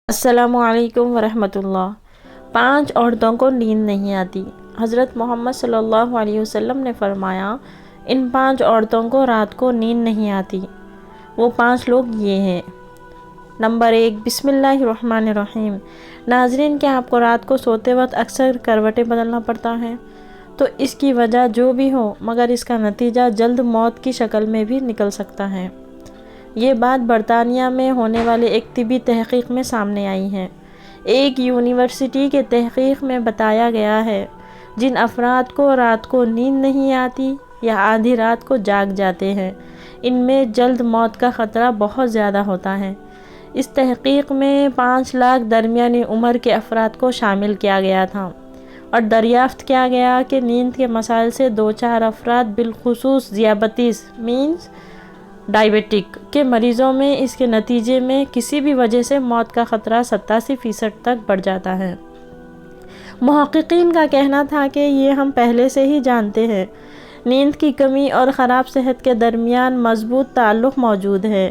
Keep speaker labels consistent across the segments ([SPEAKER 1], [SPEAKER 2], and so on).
[SPEAKER 1] السلام علیکم ورحمۃ اللہ۔ 5 عورتوں کو نیند نہیں آتی۔ حضرت محمد صلی اللہ علیہ وسلم نے فرمایا، ان 5 عورتوں کو رات کو نیند نہیں آتی۔ وہ 5 لوگ یہ ہیں۔ نمبر 1، بسم اللہ الرحمن الرحیم۔ ناظرین، کیا آپ کو رات کو سوتے وقت اکثر کروٹیں بدلنا پڑتا ہے؟ تو اس کی وجہ جو بھی ہو، مگر اس کا نتیجہ جلد موت کی شکل میں بھی نکل سکتا ہے۔ یہ بات برطانیہ میں ہونے والے ایک طبی تحقیق میں سامنے آئی ہے۔ ایک یونیورسٹی کے تحقیق میں بتایا گیا ہے، جن افراد کو رات کو نیند نہیں آتی یا آدھی رات کو جاگ جاتے ہیں، ان میں جلد موت کا خطرہ بہت زیادہ ہوتا ہے۔ اس تحقیق میں 5 لاکھ درمیانی عمر کے افراد کو شامل کیا گیا تھا اور دریافت کیا گیا کہ نیند کے مسائل سے 2-4 افراد، بالخصوص ذیابیطس ڈائبٹک کے مریضوں میں اس کے نتیجے میں کسی بھی وجہ سے موت کا خطرہ 87% تک بڑھ جاتا ہے۔ محققین کا کہنا تھا کہ یہ ہم پہلے سے ہی جانتے ہیں۔ نیند کی کمی اور خراب صحت کے درمیان مضبوط تعلق موجود ہے،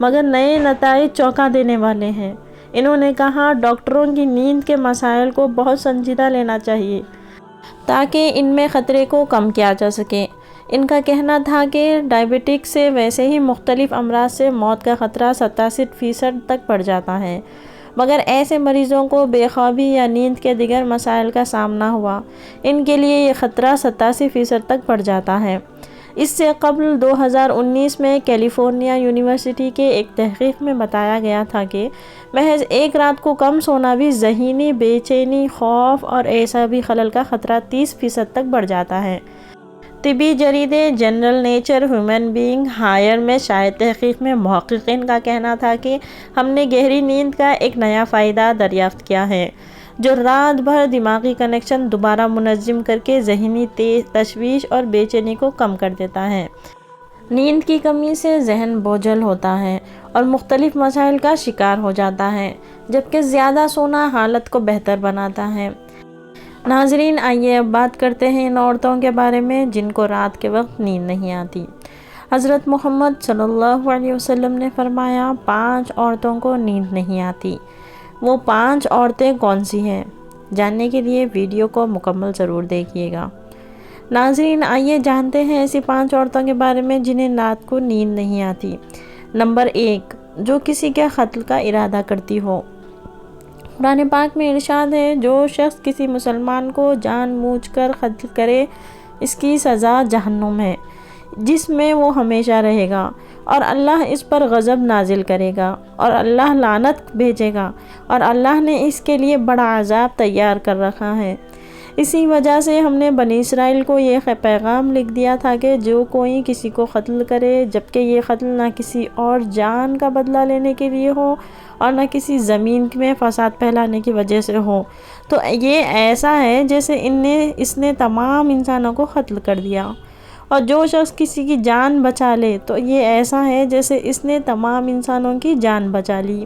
[SPEAKER 1] مگر نئے نتائج چونکا دینے والے ہیں۔ انہوں نے کہا، ڈاکٹروں کی نیند کے مسائل کو بہت سنجیدہ لینا چاہیے تاکہ ان میں خطرے کو کم کیا جا سکے۔ ان کا کہنا تھا کہ ڈائبٹک سے ویسے ہی مختلف امراض سے موت کا خطرہ 87% تک بڑھ جاتا ہے، مگر ایسے مریضوں کو بے خوابی یا نیند کے دیگر مسائل کا سامنا ہوا، ان کے لیے یہ خطرہ 87% تک بڑھ جاتا ہے۔ اس سے قبل 2019 میں کیلیفورنیا یونیورسٹی کے ایک تحقیق میں بتایا گیا تھا کہ محض ایک رات کو کم سونا بھی ذہنی بے چینی، خوف اور اعصابی خلل کا خطرہ 30% تک بڑھ جاتا ہے۔ طبی جریدے جنرل نیچر ہیومن بینگ ہائر میں شائع تحقیق میں محققین کا کہنا تھا کہ ہم نے گہری نیند کا ایک نیا فائدہ دریافت کیا ہے، جو رات بھر دماغی کنکشن دوبارہ منظم کرکے ذہنی تشویش اور بے چینی کو کم کر دیتا ہے۔ نیند کی کمی سے ذہن بوجھل ہوتا ہے اور مختلف مسائل کا شکار ہو جاتا ہے، جبکہ زیادہ سونا حالت کو بہتر بناتا ہے۔ ناظرین، آئیے اب بات کرتے ہیں ان عورتوں کے بارے میں جن کو رات کے وقت نیند نہیں آتی۔ حضرت محمد صلی اللہ علیہ وسلم نے فرمایا، 5 عورتوں کو نیند نہیں آتی۔ وہ 5 عورتیں کون سی ہیں؟ جاننے کے لیے ویڈیو کو مکمل ضرور دیکھیے گا۔ ناظرین، آئیے جانتے ہیں ایسی 5 عورتوں کے بارے میں جنہیں رات کو نیند نہیں آتی۔ نمبر 1، جو کسی کے قتل کا ارادہ کرتی ہو۔ قرآن پاک میں ارشاد ہے، جو شخص کسی مسلمان کو جان بوجھ کر قتل کرے، اس کی سزا جہنم ہے، جس میں وہ ہمیشہ رہے گا، اور اللہ اس پر غضب نازل کرے گا، اور اللہ لعنت بھیجے گا، اور اللہ نے اس کے لیے بڑا عذاب تیار کر رکھا ہے۔ اسی وجہ سے ہم نے بنی اسرائیل کو یہ پیغام لکھ دیا تھا کہ جو کوئی کسی کو قتل کرے، جبکہ یہ قتل نہ کسی اور جان کا بدلہ لینے کے لیے ہو اور نہ کسی زمین میں فساد پھیلانے کی وجہ سے ہو، تو یہ ایسا ہے جیسے اس نے تمام انسانوں کو قتل کر دیا، اور جو شخص کسی کی جان بچا لے تو یہ ایسا ہے جیسے اس نے تمام انسانوں کی جان بچا لی۔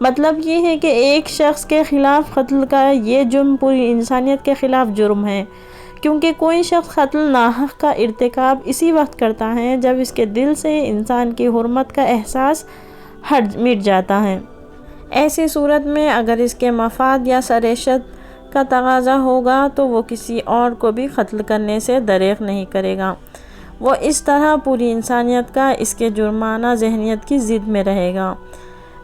[SPEAKER 1] مطلب یہ ہے کہ ایک شخص کے خلاف قتل کا یہ جرم پوری انسانیت کے خلاف جرم ہے، کیونکہ کوئی شخص قتل ناحق کا ارتکاب اسی وقت کرتا ہے جب اس کے دل سے انسان کی حرمت کا احساس مٹ جاتا ہے۔ ایسی صورت میں اگر اس کے مفاد یا سرشت کا تقاضا ہوگا تو وہ کسی اور کو بھی قتل کرنے سے دریغ نہیں کرے گا۔ وہ اس طرح پوری انسانیت کا اس کے جرمانہ ذہنیت کی ضد میں رہے گا۔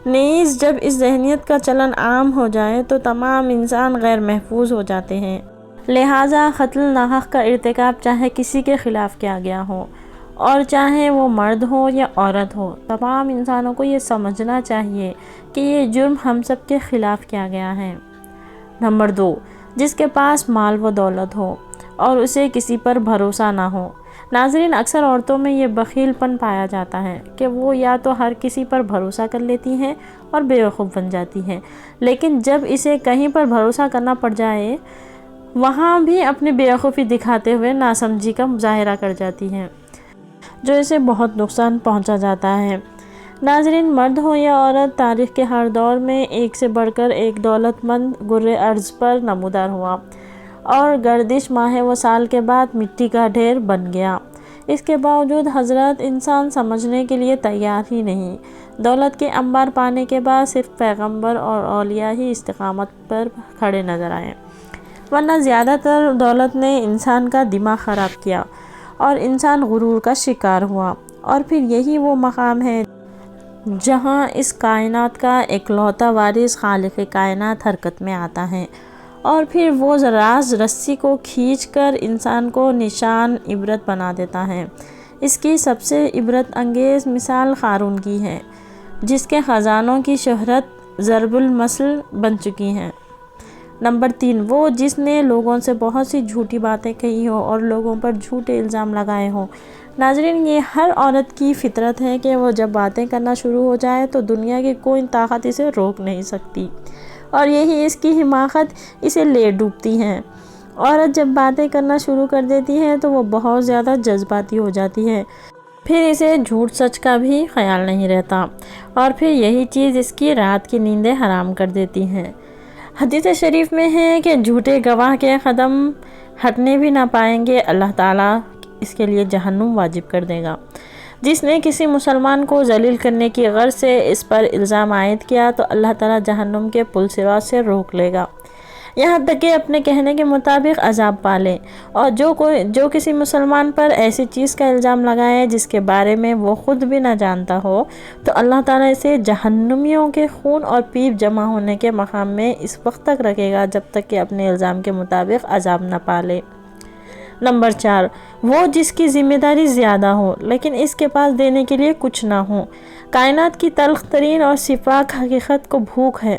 [SPEAKER 1] نیز جب اس ذہنیت کا چلن عام ہو جائے تو تمام انسان غیر محفوظ ہو جاتے ہیں۔ لہٰذا قتل ناحق کا ارتکاب چاہے کسی کے خلاف کیا گیا ہو، اور چاہے وہ مرد ہو یا عورت ہو، تمام انسانوں کو یہ سمجھنا چاہیے کہ یہ جرم ہم سب کے خلاف کیا گیا ہے۔ نمبر 2، جس کے پاس مال و دولت ہو اور اسے کسی پر بھروسہ نہ ہو۔ ناظرین، اکثر عورتوں میں یہ بخیل پن پایا جاتا ہے کہ وہ یا تو ہر کسی پر بھروسہ کر لیتی ہیں اور بیوقوف بن جاتی ہیں، لیکن جب اسے کہیں پر بھروسہ کرنا پڑ جائے، وہاں بھی اپنی بیوقوفی دکھاتے ہوئے ناسمجھی کا مظاہرہ کر جاتی ہیں، جو اسے بہت نقصان پہنچا جاتا ہے۔ ناظرین، مرد ہو یا عورت، تاریخ کے ہر دور میں ایک سے بڑھ کر ایک دولت مند گرِ ارض پر نمودار ہوا، اور گردش ماہ و سال کے بعد مٹی کا ڈھیر بن گیا۔ اس کے باوجود حضرت انسان سمجھنے کے لیے تیار ہی نہیں۔ دولت کے انبار پانے کے بعد صرف پیغمبر اور اولیاء ہی استقامت پر کھڑے نظر آئے، ورنہ زیادہ تر دولت نے انسان کا دماغ خراب کیا اور انسان غرور کا شکار ہوا۔ اور پھر یہی وہ مقام ہے جہاں اس کائنات کا اکلوتا وارث خالق کائنات حرکت میں آتا ہے، اور پھر وہ راز رسی کو کھینچ کر انسان کو نشان عبرت بنا دیتا ہے۔ اس کی سب سے عبرت انگیز مثال قارون کی ہے، جس کے خزانوں کی شہرت ضرب المثل بن چکی ہے۔ نمبر 3، وہ جس نے لوگوں سے بہت سی جھوٹی باتیں کہی ہوں اور لوگوں پر جھوٹے الزام لگائے ہوں۔ ناظرین، یہ ہر عورت کی فطرت ہے کہ وہ جب باتیں کرنا شروع ہو جائے تو دنیا کی کوئی طاقت اسے روک نہیں سکتی، اور یہی اس کی حماقت اسے لے ڈوبتی ہے۔ عورت جب باتیں کرنا شروع کر دیتی ہے تو وہ بہت زیادہ جذباتی ہو جاتی ہے، پھر اسے جھوٹ سچ کا بھی خیال نہیں رہتا، اور پھر یہی چیز اس کی رات کی نیندیں حرام کر دیتی ہے۔ حدیث شریف میں ہے کہ جھوٹے گواہ کے قدم ہٹنے بھی نہ پائیں گے، اللہ تعالیٰ اس کے لیے جہنم واجب کر دے گا۔ جس نے کسی مسلمان کو ذلیل کرنے کی غرض سے اس پر الزام عائد کیا تو اللہ تعالیٰ جہنم کے پل صراط سے روک لے گا، یہاں تک کہ اپنے کہنے کے مطابق عذاب پالے۔ اور جو کسی مسلمان پر ایسی چیز کا الزام لگائے جس کے بارے میں وہ خود بھی نہ جانتا ہو تو اللہ تعالیٰ اسے جہنمیوں کے خون اور پیپ جمع ہونے کے مقام میں اس وقت تک رکھے گا جب تک کہ اپنے الزام کے مطابق عذاب نہ پالے۔ نمبر 4، وہ جس کی ذمہ داری زیادہ ہو لیکن اس کے پاس دینے کے لیے کچھ نہ ہو۔ کائنات کی تلخ ترین اور سفاک حقیقت کو بھوک ہے۔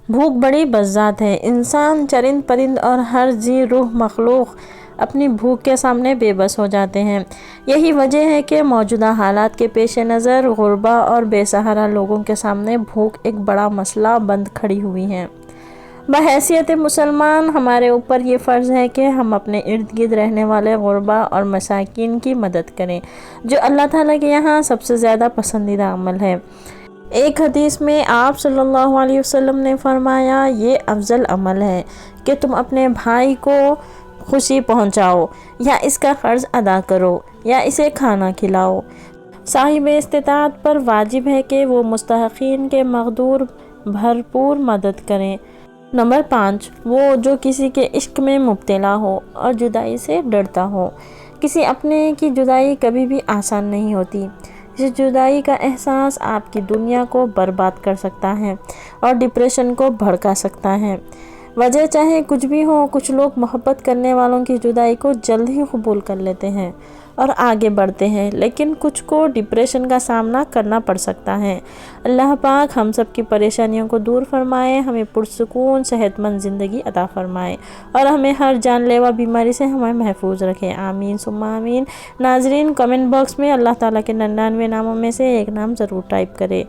[SPEAKER 1] بھوک بڑی بذات ہے۔ انسان، چرند پرند اور ہر ذی روح مخلوق اپنی بھوک کے سامنے بے بس ہو جاتے ہیں۔ یہی وجہ ہے کہ موجودہ حالات کے پیش نظر غربا اور بے سہارا لوگوں کے سامنے بھوک ایک بڑا مسئلہ بند کھڑی ہوئی ہے۔ بحیثیت مسلمان ہمارے اوپر یہ فرض ہے کہ ہم اپنے ارد گرد رہنے والے غربا اور مساکین کی مدد کریں، جو اللہ تعالیٰ کے یہاں سب سے زیادہ پسندیدہ عمل ہے۔ ایک حدیث میں آپ صلی اللہ علیہ وسلم نے فرمایا، یہ افضل عمل ہے کہ تم اپنے بھائی کو خوشی پہنچاؤ، یا اس کا قرض ادا کرو، یا اسے کھانا کھلاؤ۔ صاحب استطاعت پر واجب ہے کہ وہ مستحقین کے مقدور بھرپور مدد کریں۔ نمبر 5، وہ جو کسی کے عشق میں مبتلا ہو اور جدائی سے ڈرتا ہو۔ کسی اپنے کی جدائی کبھی بھی آسان نہیں ہوتی۔ اس جدائی کا احساس آپ کی دنیا کو برباد کر سکتا ہے اور ڈپریشن کو بھڑکا سکتا ہے۔ وجہ چاہے کچھ بھی ہو، کچھ لوگ محبت کرنے والوں کی جدائی کو جلد ہی قبول کر لیتے ہیں اور آگے بڑھتے ہیں، لیکن کچھ کو ڈپریشن کا سامنا کرنا پڑ سکتا ہے۔ اللہ پاک ہم سب کی پریشانیوں کو دور فرمائے، ہمیں پرسکون صحت مند زندگی عطا فرمائے اور ہمیں ہر جان لیوا بیماری سے ہمیں محفوظ رکھے۔ آمین ثم آمین۔ ناظرین، کمنٹ باکس میں اللہ تعالیٰ کے 99 ناموں میں سے ایک نام ضرور ٹائپ کرے۔